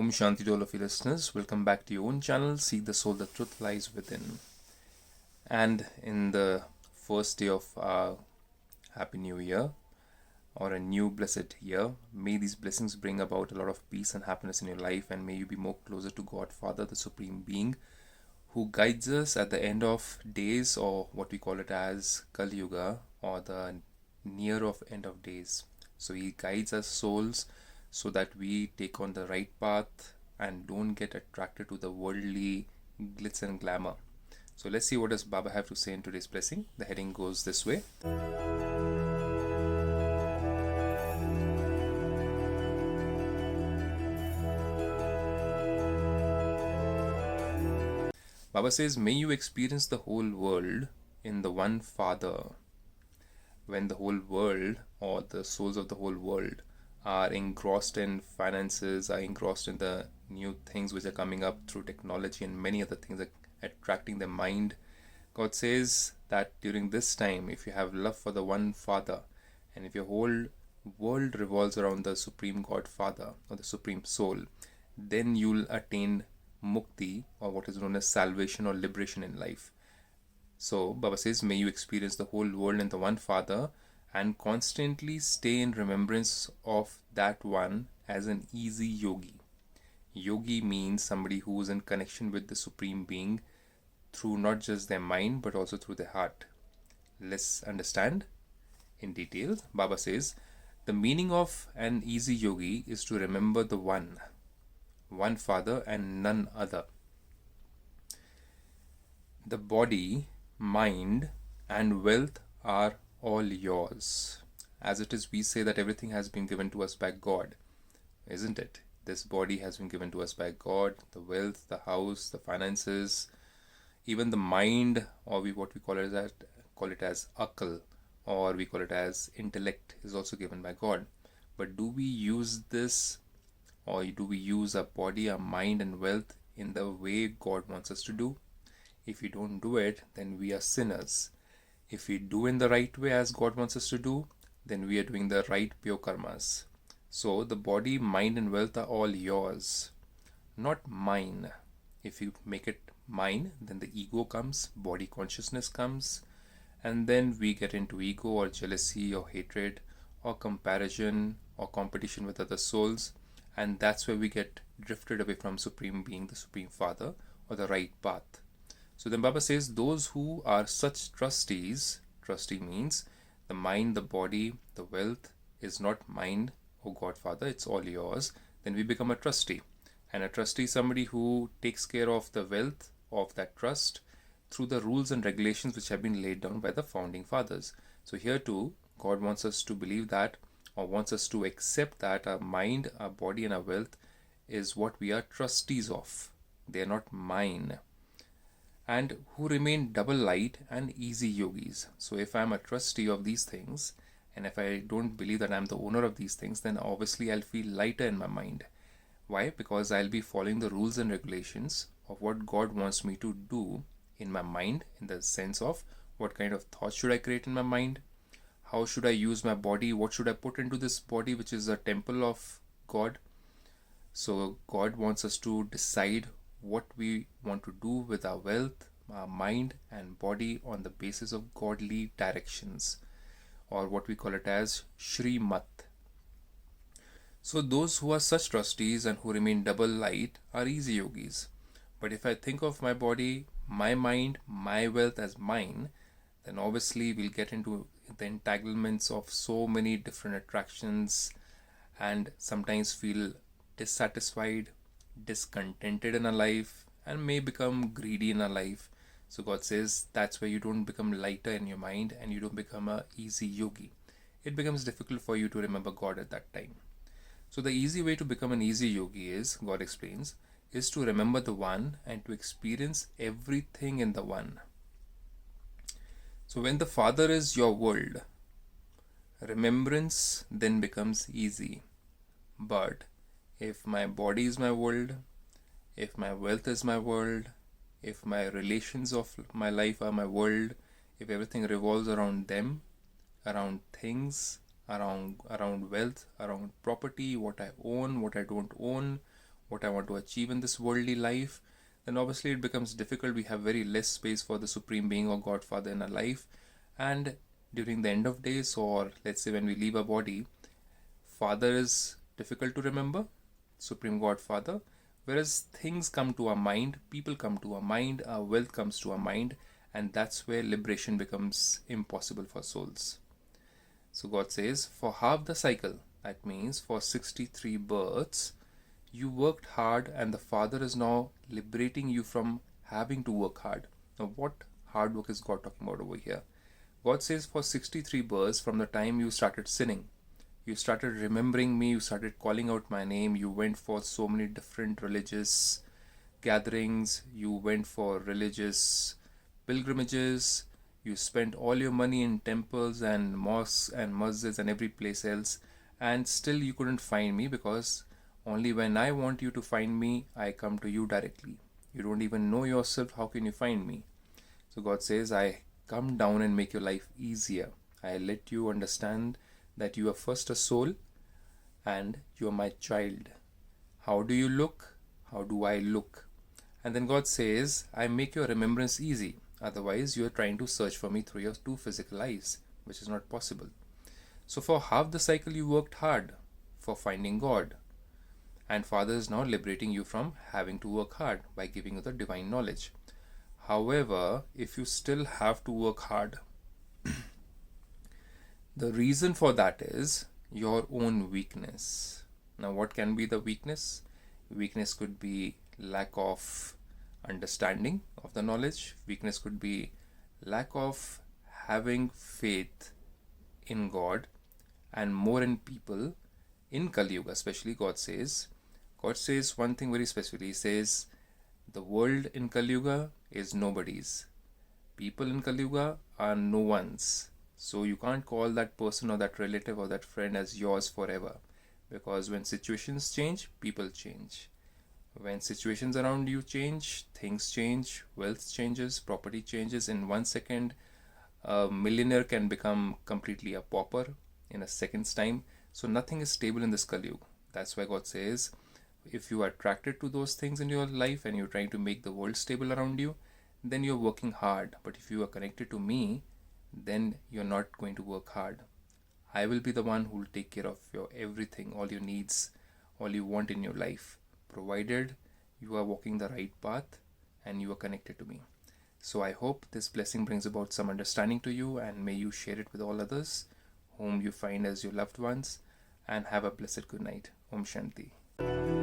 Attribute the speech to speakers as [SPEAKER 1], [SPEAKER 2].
[SPEAKER 1] Om Shanti to all of you listeners. Welcome back to your own channel, Seek the Soul, the Truth Lies Within. And in the first day of our Happy New Year, or a new blessed year, may these blessings bring about a lot of peace and happiness in your life, and may you be more closer to God Father, the Supreme Being, who guides us at the end of days, or what we call it as Kali Yuga, or the near of end of days. So he guides us souls so that we take on the right path and don't get attracted to the worldly glitz and glamour. So let's see what does Baba have to say in today's blessing. The heading goes this way. Baba says, may you experience the whole world in the one Father. When the whole world, or the souls of the whole world, are engrossed in finances, are engrossed in the new things which are coming up through technology and many other things that attracting their mind, God says that during this time, if you have love for the one Father, and if your whole world revolves around the Supreme God Father or the Supreme Soul, then you'll attain mukti, or what is known as salvation or liberation in life. So Baba says, may you experience the whole world in the one Father and constantly stay in remembrance of that one as an easy yogi. Yogi means somebody who is in connection with the Supreme Being through not just their mind but also through their heart. Let's understand in detail. Baba says, the meaning of an easy yogi is to remember the one Father and none other. The body, mind, and wealth are all yours. As it is, we say that everything has been given to us by God, isn't it? This body has been given to us by God. The wealth, the house, the finances, even the mind, or what we call it as akal, or we call it as intellect, is also given by God. But do we use this, or do we use our body, our mind, and wealth in the way God wants us to do? If we don't do it, then we are sinners. If we do in the right way as God wants us to do, then we are doing the right pure karmas. So the body, mind, and wealth are all yours, not mine. If you make it mine, then the ego comes, body consciousness comes, and then we get into ego or jealousy or hatred or comparison or competition with other souls, and that's where we get drifted away from Supreme Being, the Supreme Father, or the right path. So then Baba says, those who are such trustees, trustee means the mind, the body, the wealth is not mine, oh God Father, it's all yours. Then we become a trustee. And a trustee is somebody who takes care of the wealth of that trust through the rules and regulations which have been laid down by the founding fathers. So here too, God wants us to believe that, or wants us to accept that our mind, our body, and our wealth is what we are trustees of. They are not mine. And who remain double light and easy yogis. So if I'm a trustee of these things, and if I don't believe that I'm the owner of these things, then obviously I'll feel lighter in my mind. Why? Because I'll be following the rules and regulations of what God wants me to do in my mind, in the sense of what kind of thoughts should I create in my mind, how should I use my body, what should I put into this body, which is a temple of God. So God wants us to decide what we want to do with our wealth, our mind, and body on the basis of godly directions, or what we call it as Shrimat. So those who are such trustees and who remain double light are easy yogis. But if I think of my body, my mind, my wealth as mine, then obviously we'll get into the entanglements of so many different attractions and sometimes feel dissatisfied, discontented in our life, and may become greedy in our life. So God says that's where you don't become lighter in your mind and you don't become a easy yogi. It becomes difficult for you to remember God at that time. So the easy way to become an easy yogi is, God explains, is to remember the one and to experience everything in the one. So when the Father is your world, remembrance then becomes easy. But if my body is my world, if my wealth is my world, if my relations of my life are my world, if everything revolves around them, around things, around wealth, around property, what I own, what I don't own, what I want to achieve in this worldly life, then obviously it becomes difficult. We have very less space for the Supreme Being or Godfather in our life. And during the end of days, or let's say when we leave our body, Father is difficult to remember, Supreme Godfather. Whereas things come to our mind, people come to our mind, our wealth comes to our mind, and that's where liberation becomes impossible for souls. So God says, for half the cycle, that means for 63 births, you worked hard, and the Father is now liberating you from having to work hard. Now, what hard work is God talking about over here? God says, for 63 births, from the time you started sinning, you started remembering me, you started calling out my name, you went for so many different religious gatherings, you went for religious pilgrimages, you spent all your money in temples and mosques and masjids and every place else, and still you couldn't find me, because only when I want you to find me, I come to you directly. You don't even know yourself, how can you find me? So God says, I come down and make your life easier. I let you understand that you are first a soul and you are my child. How do you look? How do I look? And then God says, I make your remembrance easy. Otherwise, you are trying to search for me through your two physical eyes, which is not possible. So for half the cycle, you worked hard for finding God. And Father is now liberating you from having to work hard by giving you the divine knowledge. However, if you still have to work hard, the reason for that is your own weakness. Now, what can be the weakness? Weakness could be lack of understanding of the knowledge. Weakness could be lack of having faith in God and more in people in Kali Yuga, especially. God says one thing very specifically. He says, the world in Kali Yuga is nobody's. People in Kali Yuga are no one's. So you can't call that person or that relative or that friend as yours forever. Because when situations change, people change. When situations around you change, things change, wealth changes, property changes. In 1 second, a millionaire can become completely a pauper in a second's time. So nothing is stable in this Kali Yuga. That's why God says, if you are attracted to those things in your life and you're trying to make the world stable around you, then you're working hard. But if you are connected to me, then you're not going to work hard. I will be the one who will take care of your everything, all your needs, all you want in your life, provided you are walking the right path and you are connected to me. So I hope this blessing brings about some understanding to you, and may you share it with all others whom you find as your loved ones, and have a blessed good night. Om Shanti.